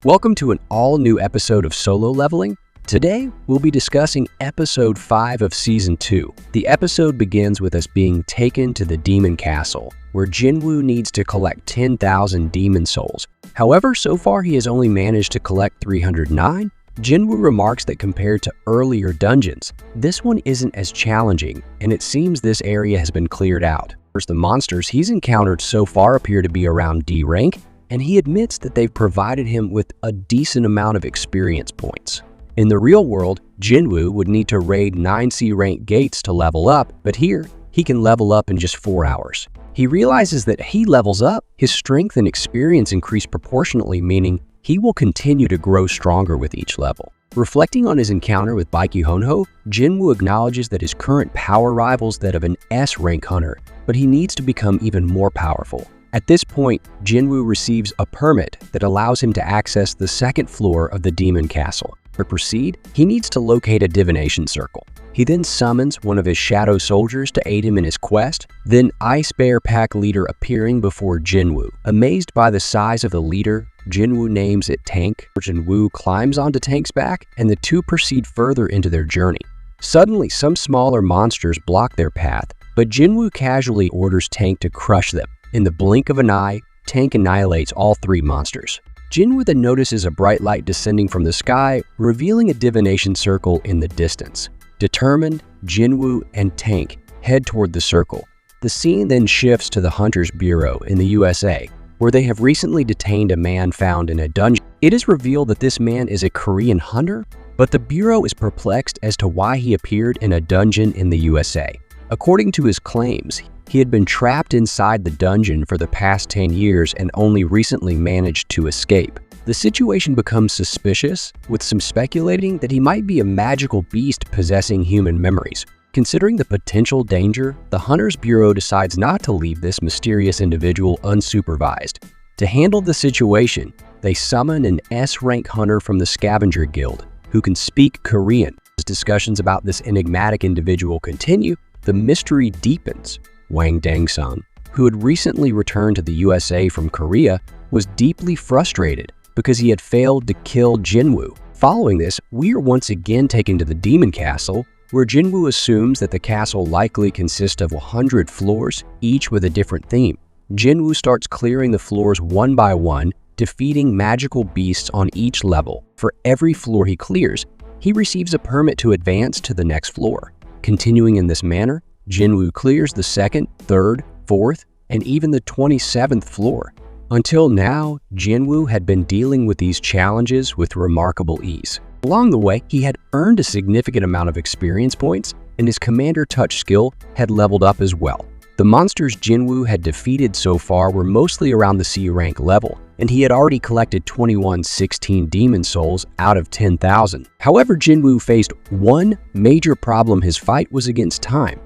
Welcome to an all-new episode of Solo Leveling. Today, we'll be discussing episode 5 of season 2. The episode begins with us being taken to the demon castle, where Jinwoo needs to collect 10,000 demon souls. However, so far he has only managed to collect 309. Jinwoo remarks that compared to earlier dungeons, this one isn't as challenging, and it seems this area has been cleared out. First, the monsters he's encountered so far appear to be around D rank, and he admits that they've provided him with a decent amount of experience points. In the real world, Jinwoo would need to raid 9C rank gates to level up, but here, he can level up in just 4 hours. He realizes that he levels up, his strength and experience increase proportionately, meaning he will continue to grow stronger with each level. Reflecting on his encounter with Bike Yoonho, Jinwoo acknowledges that his current power rivals that of an S rank hunter, but he needs to become even more powerful. At this point, Jinwoo receives a permit that allows him to access the second floor of the demon castle. To proceed, he needs to locate a divination circle. He then summons one of his shadow soldiers to aid him in his quest, then Ice Bear Pack leader appearing before Jinwoo. Amazed by the size of the leader, Jinwoo names it Tank. Jinwoo climbs onto Tank's back, and the two proceed further into their journey. Suddenly, some smaller monsters block their path, but Jinwoo casually orders Tank to crush them. In the blink of an eye, Tank annihilates all 3 monsters. Jinwoo then notices a bright light descending from the sky, revealing a divination circle in the distance. Determined, Jinwoo and Tank head toward the circle. The scene then shifts to the Hunter's Bureau in the USA, where they have recently detained a man found in a dungeon. It is revealed that this man is a Korean hunter, but the Bureau is perplexed as to why he appeared in a dungeon in the USA. According to his claims, he had been trapped inside the dungeon for the past 10 years and only recently managed to escape. The situation becomes suspicious, with some speculating that he might be a magical beast possessing human memories. Considering the potential danger, the Hunter's Bureau decides not to leave this mysterious individual unsupervised. To handle the situation, they summon an S-rank hunter from the Scavenger Guild, who can speak Korean. As discussions about this enigmatic individual continue, the mystery deepens. Wang Dang-sun, who had recently returned to the USA from Korea, was deeply frustrated because he had failed to kill Jinwoo. Following this, we are once again taken to the demon castle, where Jinwoo assumes that the castle likely consists of 100 floors, each with a different theme. Jinwoo starts clearing the floors one by one, defeating magical beasts on each level. For every floor he clears, he receives a permit to advance to the next floor. Continuing in this manner, Jinwoo clears the 2nd, 3rd, 4th, and even the 27th floor. Until now, Jinwoo had been dealing with these challenges with remarkable ease. Along the way, he had earned a significant amount of experience points, and his commander touch skill had leveled up as well. The monsters Jinwoo had defeated so far were mostly around the C rank level, and he had already collected 2116 demon souls out of 10,000. However, Jinwoo faced one major problem. His fight was against time.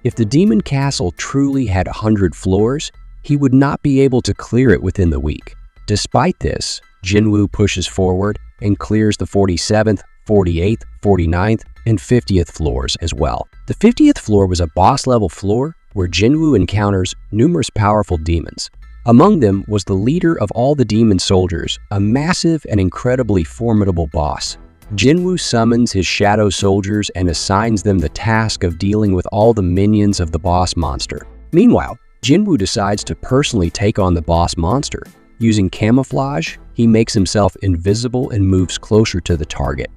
If the demon castle truly had 100 floors, he would not be able to clear it within the week. Despite this, Jinwoo pushes forward and clears the 47th, 48th, 49th, and 50th floors as well. The 50th floor was a boss-level floor where Jinwoo encounters numerous powerful demons. Among them was the leader of all the demon soldiers, a massive and incredibly formidable boss. Jinwoo summons his shadow soldiers and assigns them the task of dealing with all the minions of the boss monster. Meanwhile, Jinwoo decides to personally take on the boss monster. Using camouflage, he makes himself invisible and moves closer to the target.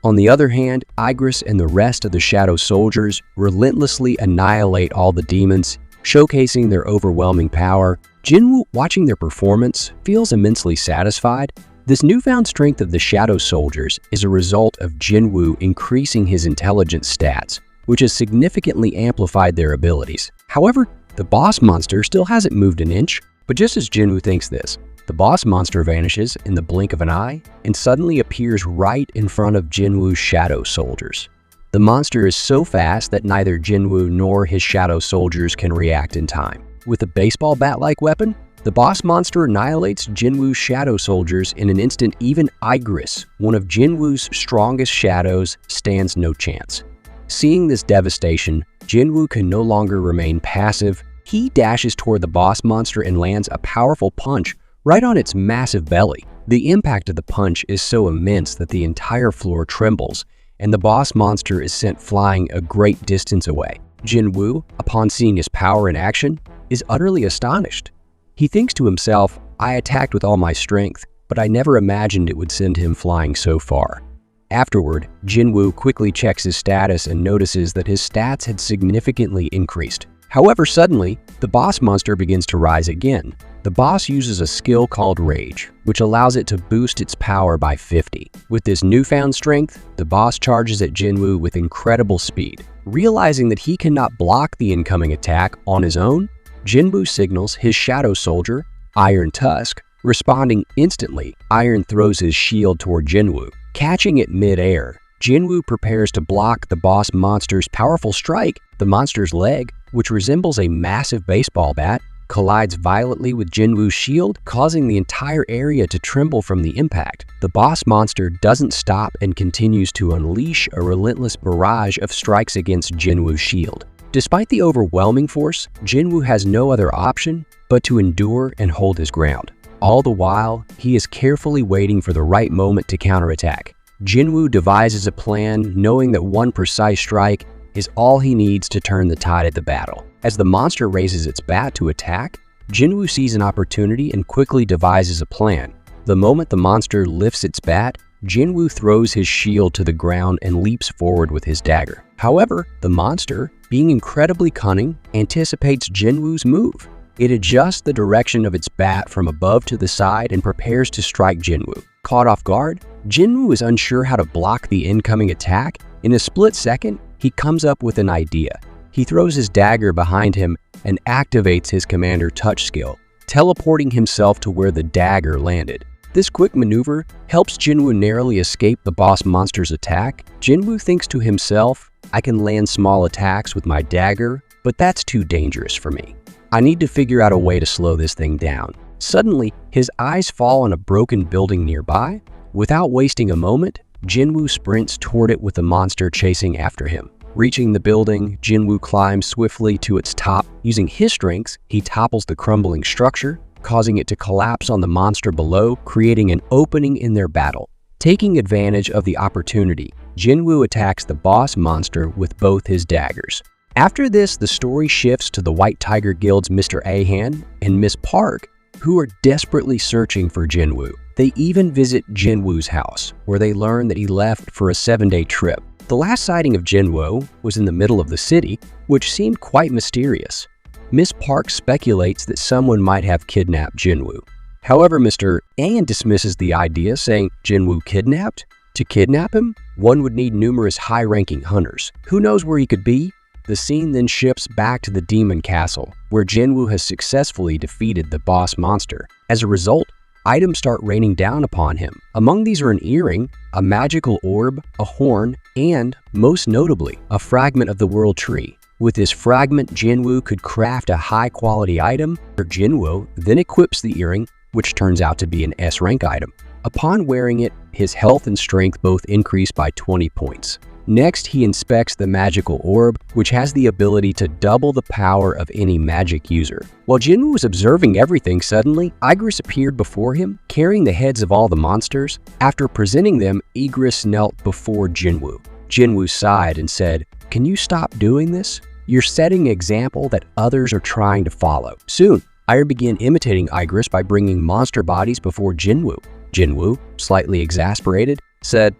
On the other hand, Igris and the rest of the shadow soldiers relentlessly annihilate all the demons, showcasing their overwhelming power. Jinwoo, watching their performance, feels immensely satisfied. This newfound strength of the shadow soldiers is a result of Jinwoo increasing his intelligence stats, which has significantly amplified their abilities. However, the boss monster still hasn't moved an inch, but just as Jinwoo thinks this, the boss monster vanishes in the blink of an eye and suddenly appears right in front of Jinwoo's shadow soldiers. The monster is so fast that neither Jinwoo nor his shadow soldiers can react in time. With a baseball bat-like weapon, the boss monster annihilates Jinwoo's shadow soldiers in an instant. Even Igris, one of Jinwoo's strongest shadows, stands no chance. Seeing this devastation, Jinwoo can no longer remain passive. He dashes toward the boss monster and lands a powerful punch right on its massive belly. The impact of the punch is so immense that the entire floor trembles, and the boss monster is sent flying a great distance away. Jinwoo, upon seeing his power in action, is utterly astonished. He thinks to himself, "I attacked with all my strength, but I never imagined it would send him flying so far." Afterward, Jinwoo quickly checks his status and notices that his stats had significantly increased. However, suddenly, the boss monster begins to rise again. The boss uses a skill called Rage, which allows it to boost its power by 50. With this newfound strength, the boss charges at Jinwoo with incredible speed. Realizing that he cannot block the incoming attack on his own, Jinwoo signals his shadow soldier, Iron Tusk. Responding instantly, Iron throws his shield toward Jinwoo. Catching it mid-air, Jinwoo prepares to block the boss monster's powerful strike. The monster's leg, which resembles a massive baseball bat, collides violently with Jinwoo's shield, causing the entire area to tremble from the impact. The boss monster doesn't stop and continues to unleash a relentless barrage of strikes against Jinwoo's shield. Despite the overwhelming force, Jinwoo has no other option but to endure and hold his ground. All the while, he is carefully waiting for the right moment to counterattack. Jinwoo devises a plan, knowing that one precise strike is all he needs to turn the tide of the battle. As the monster raises its bat to attack, Jinwoo sees an opportunity and quickly devises a plan. The moment the monster lifts its bat, Jinwoo throws his shield to the ground and leaps forward with his dagger. However, the monster, being incredibly cunning, anticipates Jinwoo's move. It adjusts the direction of its bat from above to the side and prepares to strike Jinwoo. Caught off guard, Jinwoo is unsure how to block the incoming attack. In a split second, he comes up with an idea. He throws his dagger behind him and activates his Commander Touch skill, teleporting himself to where the dagger landed. This quick maneuver helps Jinwoo narrowly escape the boss monster's attack. Jinwoo thinks to himself, "I can land small attacks with my dagger, but that's too dangerous for me. I need to figure out a way to slow this thing down." Suddenly, his eyes fall on a broken building nearby. Without wasting a moment, Jinwoo sprints toward it with the monster chasing after him. Reaching the building, Jinwoo climbs swiftly to its top. Using his strengths, he topples the crumbling structure, causing it to collapse on the monster below, creating an opening in their battle. Taking advantage of the opportunity, Jinwoo attacks the boss monster with both his daggers. After this, the story shifts to the White Tiger Guild's Mr. Ahan and Miss Park, who are desperately searching for Jinwoo. They even visit Jinwoo's house, where they learn that he left for a 7-day trip. The last sighting of Jinwoo was in the middle of the city, which seemed quite mysterious. Miss Park speculates that someone might have kidnapped Jinwoo. However, Mr. Ahan dismisses the idea, saying, "Jinwoo kidnapped? To kidnap him, one would need numerous high-ranking hunters. Who knows where he could be?" The scene then shifts back to the Demon Castle, where Jinwoo has successfully defeated the boss monster. As a result, items start raining down upon him. Among these are an earring, a magical orb, a horn, and, most notably, a fragment of the World Tree. With this fragment, Jinwoo could craft a high-quality item. Jinwoo then equips the earring, which turns out to be an S-rank item. Upon wearing it, his health and strength both increase by 20 points. Next, he inspects the magical orb, which has the ability to double the power of any magic user. While Jinwoo was observing everything, suddenly, Igris appeared before him, carrying the heads of all the monsters. After presenting them, Igris knelt before Jinwoo. Jinwoo sighed and said, "Can you stop doing this? You're setting an example that others are trying to follow." Soon, Ire began imitating Igris by bringing monster bodies before Jinwoo. Jinwoo, slightly exasperated, said,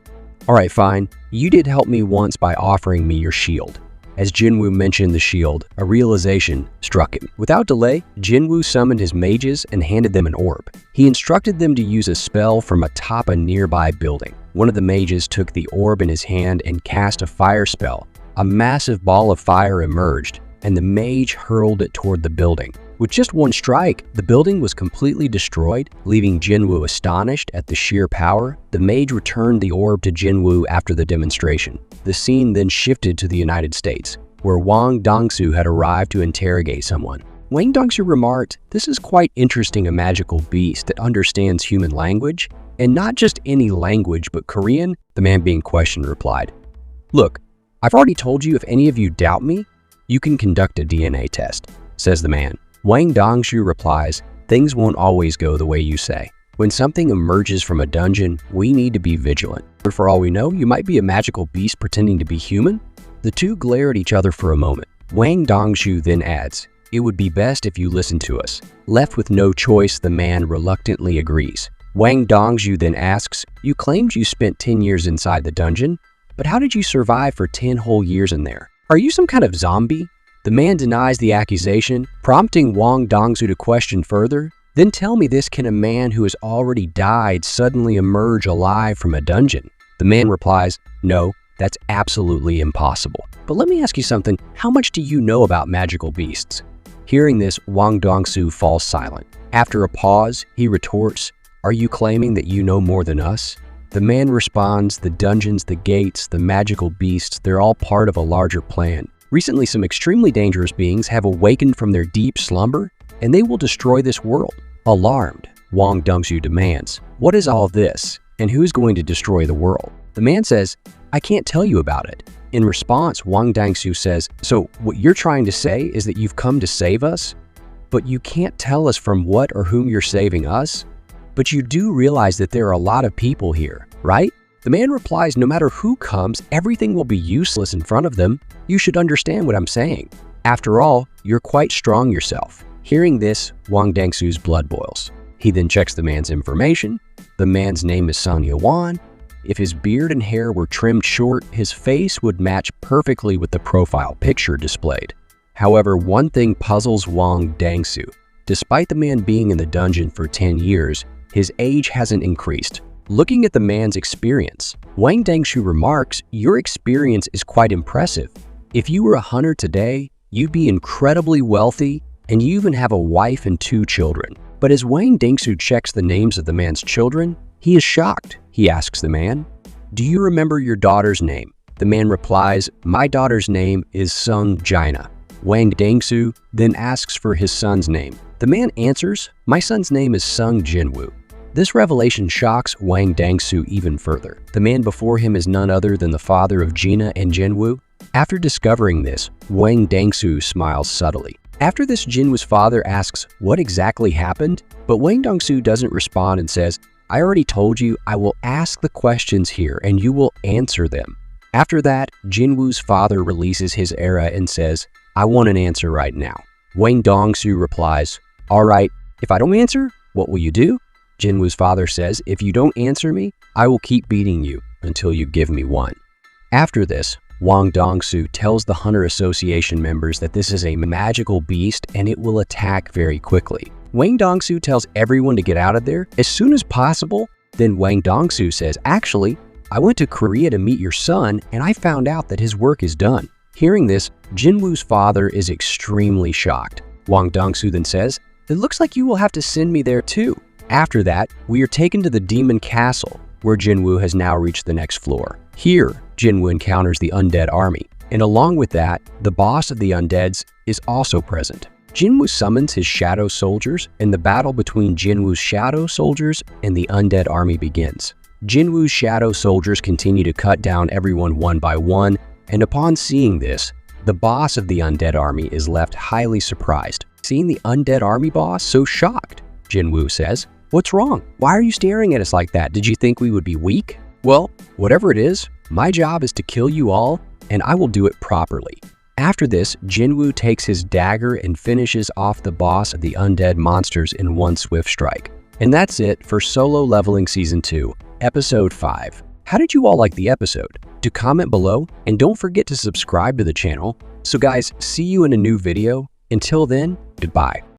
"All right, fine. You did help me once by offering me your shield." As Jinwoo mentioned the shield, a realization struck him. Without delay, Jinwoo summoned his mages and handed them an orb. He instructed them to use a spell from atop a nearby building. One of the mages took the orb in his hand and cast a fire spell. A massive ball of fire emerged, and the mage hurled it toward the building. With just one strike, the building was completely destroyed, leaving Jinwoo astonished at the sheer power. The mage returned the orb to Jinwoo after the demonstration. The scene then shifted to the United States, where Wang Dongsu had arrived to interrogate someone. Wang Dongsu remarked, "This is quite interesting, a magical beast that understands human language, and not just any language, but Korean." The man being questioned replied, "Look, I've already told you if any of you doubt me, you can conduct a DNA test," says the man. Wang Dongsu replies, "Things won't always go the way you say. When something emerges from a dungeon, we need to be vigilant. For all we know, you might be a magical beast pretending to be human. The two glare at each other for a moment. Wang Dongzhu then adds, "It would be best if you listen to us." Left with no choice, the man reluctantly agrees. Wang Dongzhu then asks, "You claimed you spent 10 years inside the dungeon, but how did you survive for 10 whole years in there? Are you some kind of zombie?" The man denies the accusation, prompting Wang Dongzhu to question further. "Then tell me this, can a man who has already died suddenly emerge alive from a dungeon?" The man replies, "No, that's absolutely impossible. But let me ask you something, how much do you know about magical beasts?" Hearing this, Wang Dongzhu falls silent. After a pause, he retorts, "Are you claiming that you know more than us?" The man responds, "The dungeons, the gates, the magical beasts, they're all part of a larger plan. Recently, some extremely dangerous beings have awakened from their deep slumber, and they will destroy this world." Alarmed, Wang Dongzhu demands, "What is all this, and who's going to destroy the world?" The man says, "I can't tell you about it." In response, Wang Dongzhu says, "So what you're trying to say is that you've come to save us? But you can't tell us from what or whom you're saving us? But you do realize that there are a lot of people here, right?" The man replies, "No matter who comes, everything will be useless in front of them. You should understand what I'm saying. After all, you're quite strong yourself." Hearing this, Wang Dongzhu's blood boils. He then checks the man's information. The man's name is Sung Yawan. If his beard and hair were trimmed short, his face would match perfectly with the profile picture displayed. However, one thing puzzles Wang Dongzhu. Despite the man being in the dungeon for 10 years, his age hasn't increased. Looking at the man's experience, Wang Dongzhu remarks, "Your experience is quite impressive. If you were a hunter today, you'd be incredibly wealthy, and you even have a wife and 2 children." But as Wang Dongzhu checks the names of the man's children, he is shocked. He asks the man, "Do you remember your daughter's name?" The man replies, "My daughter's name is Sung Jaina." Wang Dongzhu then asks for his son's name. The man answers, "My son's name is Sung Jinwoo." This revelation shocks Wang Dongzhu even further. The man before him is none other than the father of Jina and Jinwoo. After discovering this, Wang Dongzhu smiles subtly. After this, Jinwoo's father asks what exactly happened, but Wang Dongzhu doesn't respond and says, "I already told you, I will ask the questions here and you will answer them." After that, Jinwoo's father releases his era and says, "I want an answer right now." Wang Dongzhu replies, "All right, if I don't answer, what will you do?" Jinwoo's father says, "If you don't answer me, I will keep beating you until you give me one." After this, Wang Dongzhu tells the Hunter Association members that this is a magical beast and it will attack very quickly. Wang Dongzhu tells everyone to get out of there as soon as possible. Then Wang Dongzhu says, "Actually, I went to Korea to meet your son and I found out that his work is done." Hearing this, Jinwoo's father is extremely shocked. Wang Dongzhu then says, "It looks like you will have to send me there too." After that, we are taken to the Demon Castle, where Jinwoo has now reached the next floor. Here, Jinwoo encounters the undead army, and along with that, the boss of the undeads is also present. Jinwoo summons his shadow soldiers, and the battle between Jinwoo's shadow soldiers and the undead army begins. Jinwoo's shadow soldiers continue to cut down everyone one by one, and upon seeing this, the boss of the undead army is left highly surprised. Seeing the undead army boss so shocked, Jinwoo says, "What's wrong? Why are you staring at us like that? Did you think we would be weak?" "Well, whatever it is, my job is to kill you all, and I will do it properly." After this, Jinwoo takes his dagger and finishes off the boss of the undead monsters in one swift strike. And that's it for Solo Leveling Season 2, Episode 5. How did you all like the episode? Do comment below, and don't forget to subscribe to the channel. So guys, see you in a new video. Until then, goodbye.